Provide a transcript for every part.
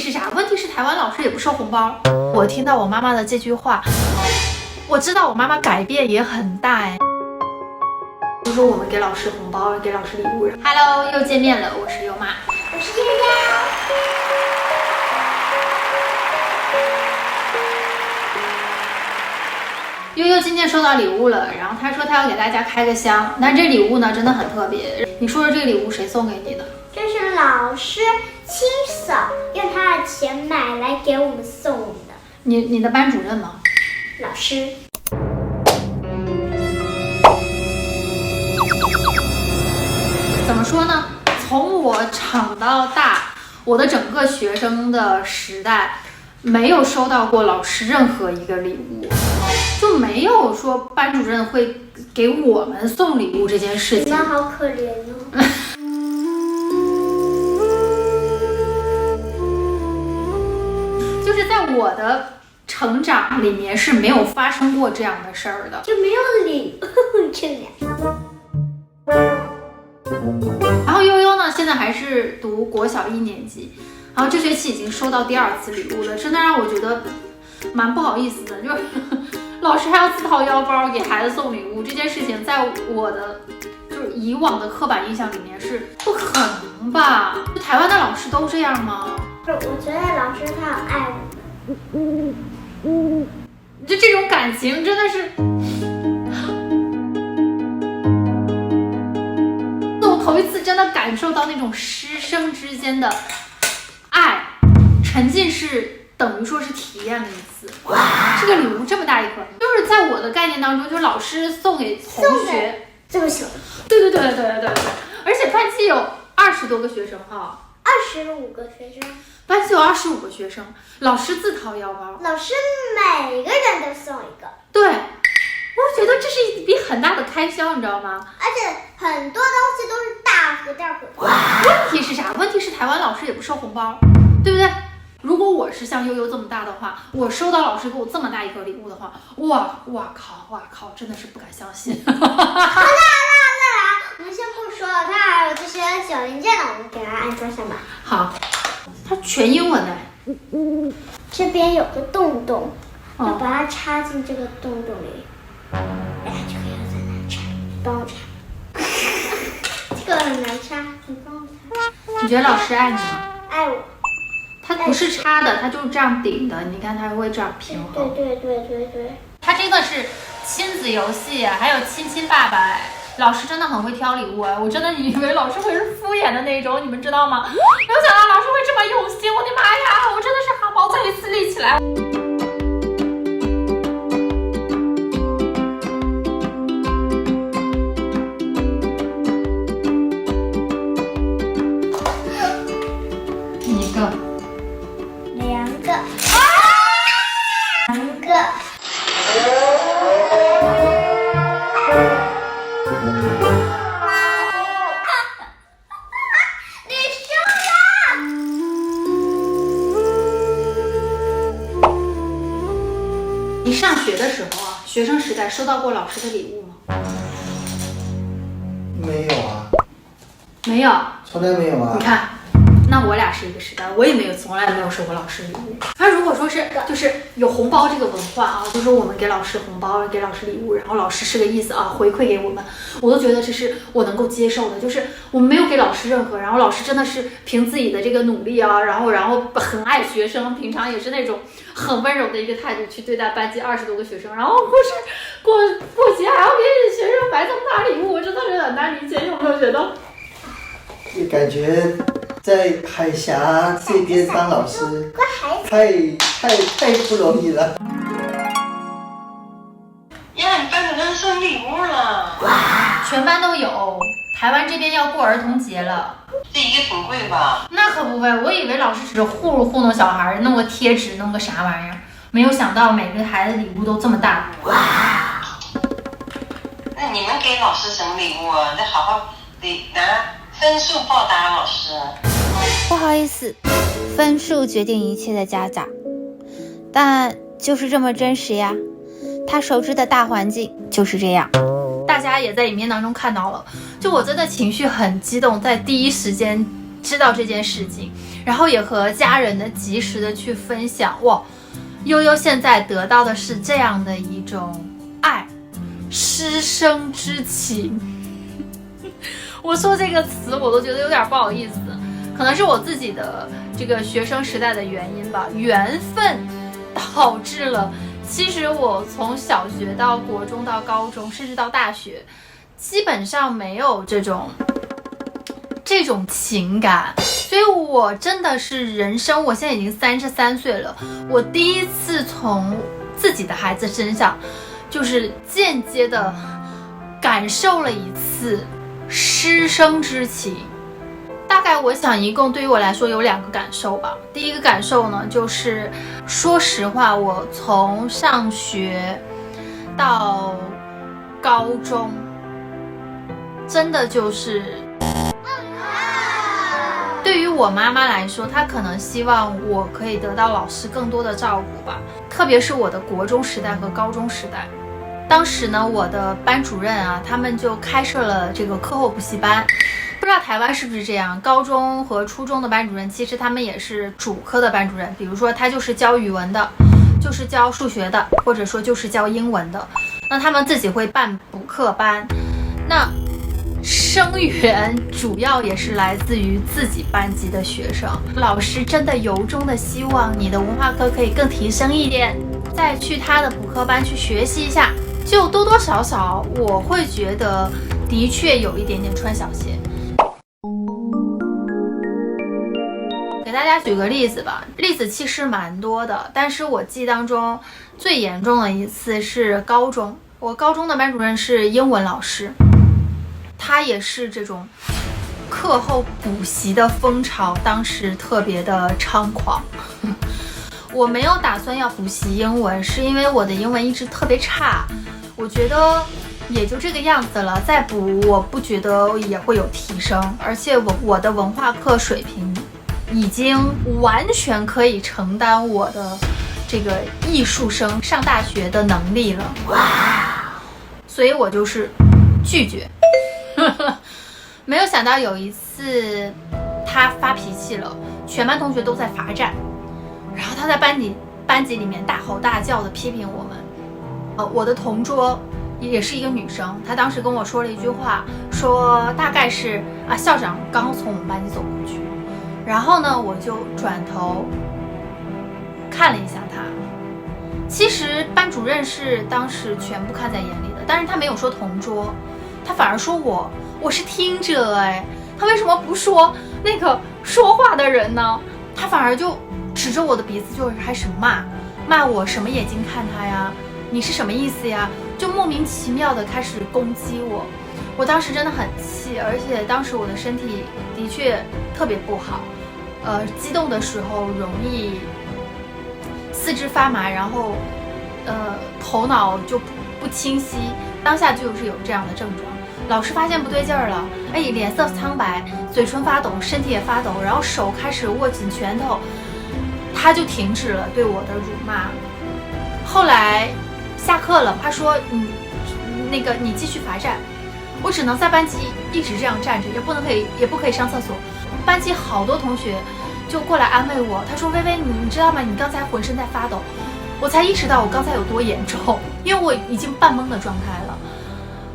是啥？问题是台湾老师也不收红包。我听到我妈妈的这句话，我知道我妈妈改变也很大哎。就说我们给老师红包，给老师礼物。Hello， 又见面了，我是优妈，我是悠悠。悠悠今天收到礼物了，然后她说她要给大家开个箱，但这礼物呢真的很特别。你说说这个礼物谁送给你的？这是老师亲手用他的钱买来给我们送我们的。你的班主任吗？老师。怎么说呢？从我长到大，我的整个学生的时代，没有收到过老师任何一个礼物，就没有说班主任会给我们送礼物这件事情。你们好可怜哦。就是在我的成长里面是没有发生过这样的事儿的，就没有礼物这样。然后悠悠呢，现在还是读国小1年级，然后这学期已经收到第2次礼物了，真的让我觉得蛮不好意思的，就是老师还要自掏腰包给孩子送礼物这件事情，在我的就是以往的刻板印象里面是不可能吧？台湾的老师都这样吗？我觉得老师他很爱我们。就这种感情真的是。头一次真的感受到那种师生之间的爱，沉浸式等于说是体验了一次。哇，这个礼物这么大一颗，就是在我的概念当中，就是老师送给同学这么小。对，而且班级有20多个学生哈，25个学生，班级有25个学生，老师自掏腰包，老师每个人都送一个。对。我觉得这是一笔很大的开销，你知道吗？而且很多东西都是大盒大盒。问题是啥？问题是台湾老师也不收红包，对不对？如果我是像悠悠这么大的话，我收到老师给我这么大一盒礼物的话，哇靠，真的是不敢相信。那我们先不说了，它还有这些小零件呢，我们给它安装上吧。好，它全英文的。这边有个洞洞，要把它插进这个洞洞里。哎呀，这个要在哪插？你帮我插。这个很难插，你帮我插。你觉得老师爱你吗？爱我。他不是插的，他就是这样顶的。你看他会这样平衡。对。他真的是亲子游戏，还有亲亲爸爸。老师真的很会挑礼物哎，我真的以为老师会是敷衍的那种，你们知道吗？没有想到老师会这么用心，我的妈呀，我真的是汗毛再一次立起来。你上学的时候啊，学生时代收到过老师的礼物吗？没有啊。没有，从来没有啊。你看，那我俩是一个时代，我也从来没有收过老师礼物。他如果说是就是有红包这个文化啊，就是说我们给老师红包，给老师礼物，然后老师是个意思啊，回馈给我们，我都觉得这是我能够接受的。就是我们没有给老师任何，然后老师真的是凭自己的这个努力啊，然后很爱学生，平常也是那种很温柔的一个态度去对待班级20多个学生，然后不是过节还要给学生买这么大礼物，我真的是很难理解，有没有觉得？感觉在海峡这边当老师太不容易了。呀，你班主任送礼物了！哇，全班都有。台湾这边要过儿童节了，这一个挺贵吧？那可不呗，我以为老师只是糊弄小孩，弄个贴纸，弄个啥玩意儿，没有想到每个孩子礼物都这么大。哇！那你们给老师什么礼物啊？得好好得拿分数报答老师。不好意思，分数决定一切的家长，但就是这么真实呀。他熟知的大环境就是这样。大家也在影片当中看到了，就我真的情绪很激动，在第一时间知道这件事情，然后也和家人的及时的去分享。哇，悠悠现在得到的是这样的一种爱，师生之情。我说这个词我都觉得有点不好意思，可能是我自己的这个学生时代的原因吧，缘分导致了，其实我从小学到国中到高中，甚至到大学，基本上没有这种情感。所以我真的是人生，我现在已经33岁了，我第一次从自己的孩子身上就是间接的感受了一次师生之情。大概我想一共对于我来说有2个感受吧。第一个感受呢，就是说实话，我从上学到高中真的就是对于我妈妈来说，她可能希望我可以得到老师更多的照顾吧，特别是我的国中时代和高中时代。当时呢，我的班主任啊，他们就开设了这个课后补习班。不知道台湾是不是这样，高中和初中的班主任其实他们也是主科的班主任，比如说他就是教语文的，就是教数学的，或者说就是教英文的，那他们自己会办补课班。那生源主要也是来自于自己班级的学生，老师真的由衷的希望你的文化课可以更提升一点，再去他的补课班去学习一下，就多多少少我会觉得的确有一点点穿小鞋。给大家举个例子吧，例子其实蛮多的，但是我记忆当中最严重的一次是高中，我高中的班主任是英文老师，他也是这种课后补习的风潮当时特别的猖狂。我没有打算要补习英文，是因为我的英文一直特别差，我觉得也就这个样子了，再补我不觉得也会有提升，而且我的文化课水平已经完全可以承担我的这个艺术生上大学的能力了。哇！所以我就是拒绝。没有想到有一次他发脾气了，全班同学都在罚站，然后他在班级里面大吼大叫的批评我们。我的同桌也是一个女生，她当时跟我说了一句话，说大概是校长刚从我们班级走过去，然后呢我就转头看了一下她。其实班主任是当时全部看在眼里的，但是他没有说同桌，他反而说我是听者。他为什么不说那个说话的人呢？他反而就指着我的鼻子就开始骂我什么眼睛看他呀，你是什么意思呀，就莫名其妙的开始攻击我。我当时真的很气，而且当时我的身体的确特别不好，激动的时候容易四肢发麻，然后头脑就不清晰，当下就是有这样的症状。老师发现不对劲儿了，脸色苍白，嘴唇发抖，身体也发抖，然后手开始握紧拳头，他就停止了对我的辱骂。后来下课了，他说你继续罚站。我只能在班级一直这样站着，也不可以上厕所。班级好多同学就过来安慰我，他说微微你知道吗，你刚才浑身在发抖。我才意识到我刚才有多严重，因为我已经半懵的状态了。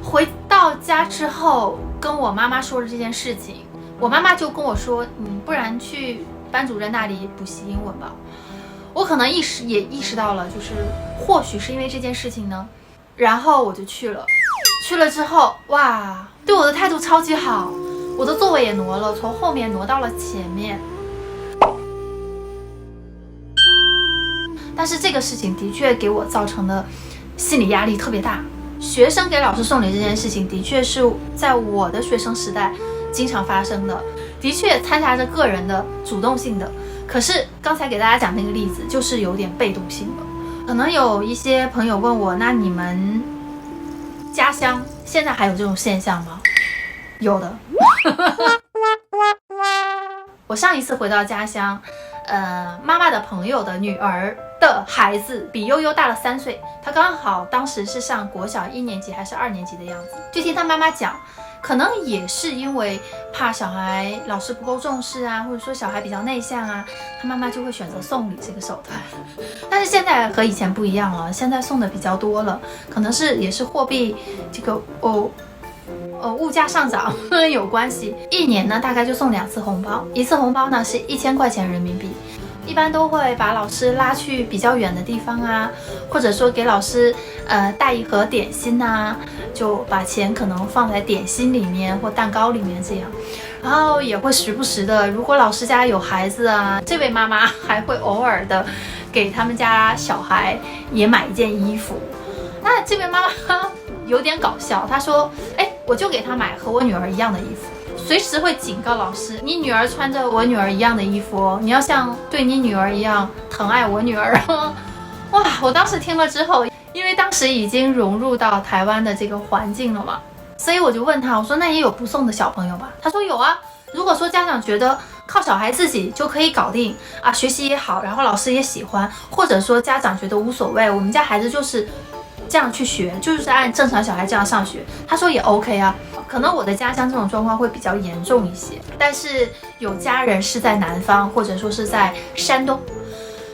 回到家之后跟我妈妈说了这件事情，我妈妈就跟我说不然去班主任那里补习英文吧。我可能意识到了，就是或许是因为这件事情呢，然后我就去了之后，哇，对我的态度超级好，我的座位也挪了，从后面挪到了前面。但是这个事情的确给我造成的心理压力特别大。学生给老师送礼这件事情的确是在我的学生时代经常发生的，的确掺杂着个人的主动性的，可是刚才给大家讲那个例子就是有点被动性的。可能有一些朋友问我，那你们家乡现在还有这种现象吗？有的。我上一次回到家乡，妈妈的朋友的女儿的孩子比悠悠大了3岁，他刚好当时是上国小1年级还是2年级的样子。就听他妈妈讲，可能也是因为怕小孩老师不够重视啊，或者说小孩比较内向啊，他妈妈就会选择送礼这个手段。但是现在和以前不一样了，现在送的比较多了，可能也是货币这个物价上涨有关系。一年呢大概就送2次红包，一次红包呢是1000块钱人民币。一般都会把老师拉去比较远的地方啊，或者说给老师带一盒点心啊，就把钱可能放在点心里面或蛋糕里面这样。然后也会时不时的，如果老师家有孩子啊，这位妈妈还会偶尔的给他们家小孩也买一件衣服。那这位妈妈有点搞笑，她说我就给她买和我女儿一样的衣服，随时会警告老师，你女儿穿着我女儿一样的衣服哦，你要像对你女儿一样疼爱我女儿哦。哇，我当时听了之后，因为当时已经融入到台湾的这个环境了嘛，所以我就问他，我说那也有不送的小朋友吧？他说有啊，如果说家长觉得靠小孩自己就可以搞定啊，学习也好，然后老师也喜欢，或者说家长觉得无所谓，我们家孩子就是这样去学，就是按正常小孩这样上学，他说也 OK 啊。可能我的家乡这种状况会比较严重一些，但是有家人是在南方，或者说是在山东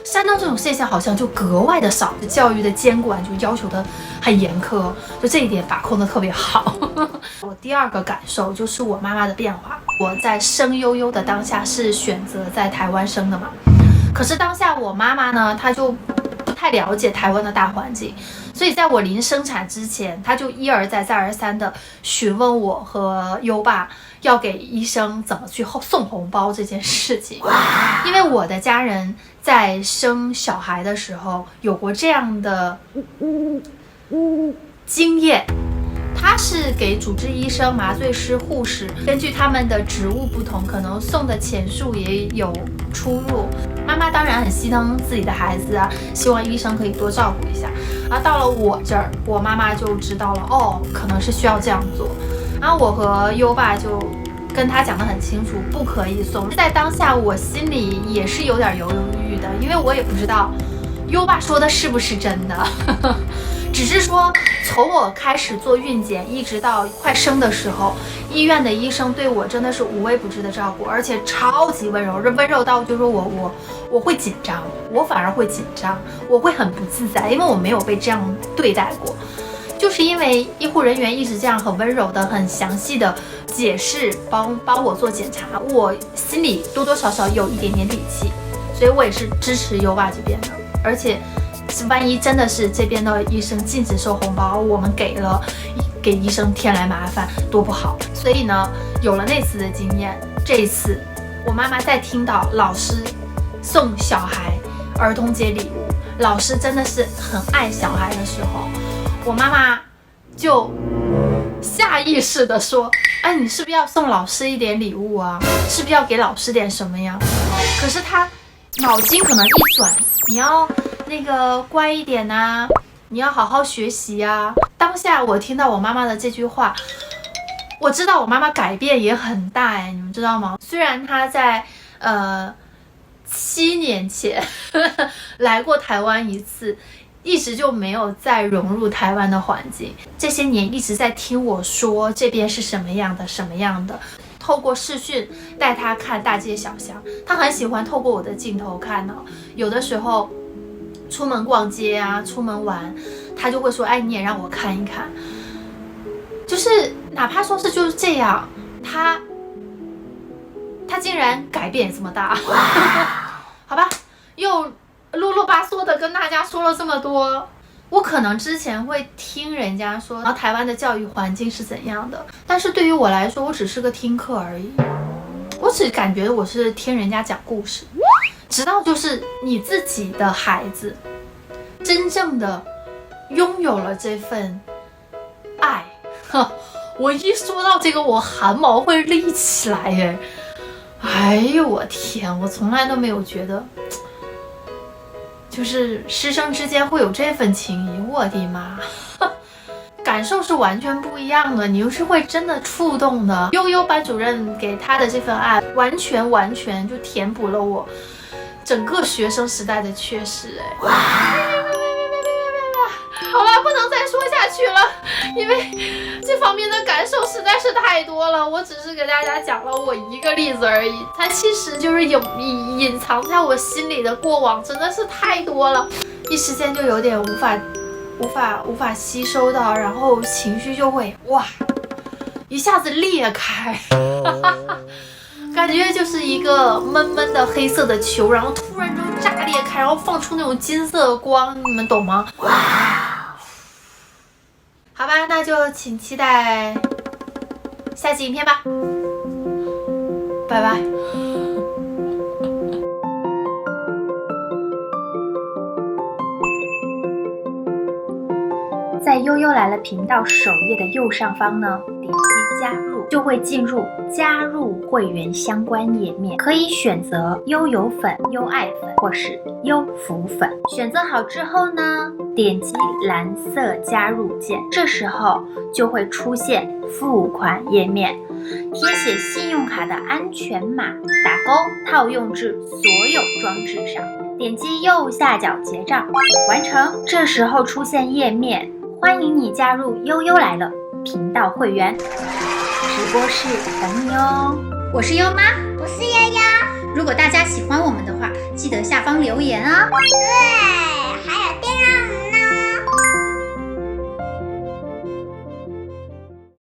这种现象好像就格外的少，教育的监管就要求的很严苛，就这一点把控的特别好。我第二个感受就是我妈妈的变化。我在生悠悠的当下是选择在台湾生的嘛，可是当下我妈妈呢，她就不太了解台湾的大环境，所以在我临生产之前，她就一而再再而三的询问我和优爸要给医生怎么去送红包这件事情。因为我的家人在生小孩的时候有过这样的经验，他是给主治医生、麻醉师、护士，根据他们的职务不同，可能送的钱数也有出入。妈妈当然很心疼自己的孩子啊，希望医生可以多照顾一下。然后到了我这儿，我妈妈就知道了，哦，可能是需要这样做。然后我和优爸就跟他讲得很清楚，不可以送。在当下，我心里也是有点犹犹豫豫的，因为我也不知道优爸说的是不是真的。只是说，从我开始做孕检，一直到快生的时候，医院的医生对我真的是无微不至的照顾，而且超级温柔，温柔到就说我会紧张，我反而会紧张，我会很不自在，因为我没有被这样对待过。就是因为医护人员一直这样很温柔的、很详细的解释，帮我做检查，我心里多多少少有一点点底气，所以我也是支持优爸这边的，而且。万一真的是这边的医生禁止收红包，我们给医生添来麻烦，多不好。所以呢，有了那次的经验，这一次我妈妈在听到老师送小孩儿童节礼物，老师真的是很爱小孩的时候，我妈妈就下意识的说：“哎，你是不是要送老师一点礼物啊？是不是要给老师点什么呀？”可是她脑筋可能一转，你要那个乖一点啊，你要好好学习啊。当下我听到我妈妈的这句话，我知道我妈妈改变也很大你们知道吗？虽然她在7年前来过台湾一次，一直就没有再融入台湾的环境，这些年一直在听我说这边是什么样的什么样的。透过视讯带他看大街小巷，他很喜欢透过我的镜头看有的时候出门逛街啊，出门玩，他就会说：“哎，你也让我看一看。”就是哪怕说是就是这样，他竟然改变也这么大。好吧，又啰啰巴嗦的跟大家说了这么多。我可能之前会听人家说，然后台湾的教育环境是怎样的，但是对于我来说，我只是个听课而已。我只感觉我是听人家讲故事，直到就是你自己的孩子真正的拥有了这份爱。我一说到这个，我汗毛会立起来耶！哎呦我天，我从来都没有觉得。就是师生之间会有这份情谊，我的妈，感受是完全不一样的，你又是会真的触动的。悠悠班主任给他的这份爱，完全就填补了我整个学生时代的缺失。好吧，不能再说下去了，因为这方面的感受实在是太多了。我只是给大家讲了我一个例子而已，它其实就是隐藏在我心里的过往真的是太多了，一时间就有点无法吸收到，然后情绪就会哇一下子裂开，感觉就是一个闷闷的黑色的球，然后突然就炸裂开，然后放出那种金色的光，你们懂吗？哇！好吧，那就请期待下期影片吧，拜拜。在悠悠来了频道首页的右上方呢，点击加入就会进入加入会员相关页面，可以选择悠游粉、优爱粉或是优福粉。选择好之后呢，点击蓝色加入键，这时候就会出现付款页面，填写信用卡的安全码，打勾套用至所有装置上，点击右下角结账完成。这时候出现页面，欢迎你加入悠悠来了频道会员，直播室等你哦。我是优妈，我是悠悠。如果大家喜欢我们的话，记得下方留言啊。对。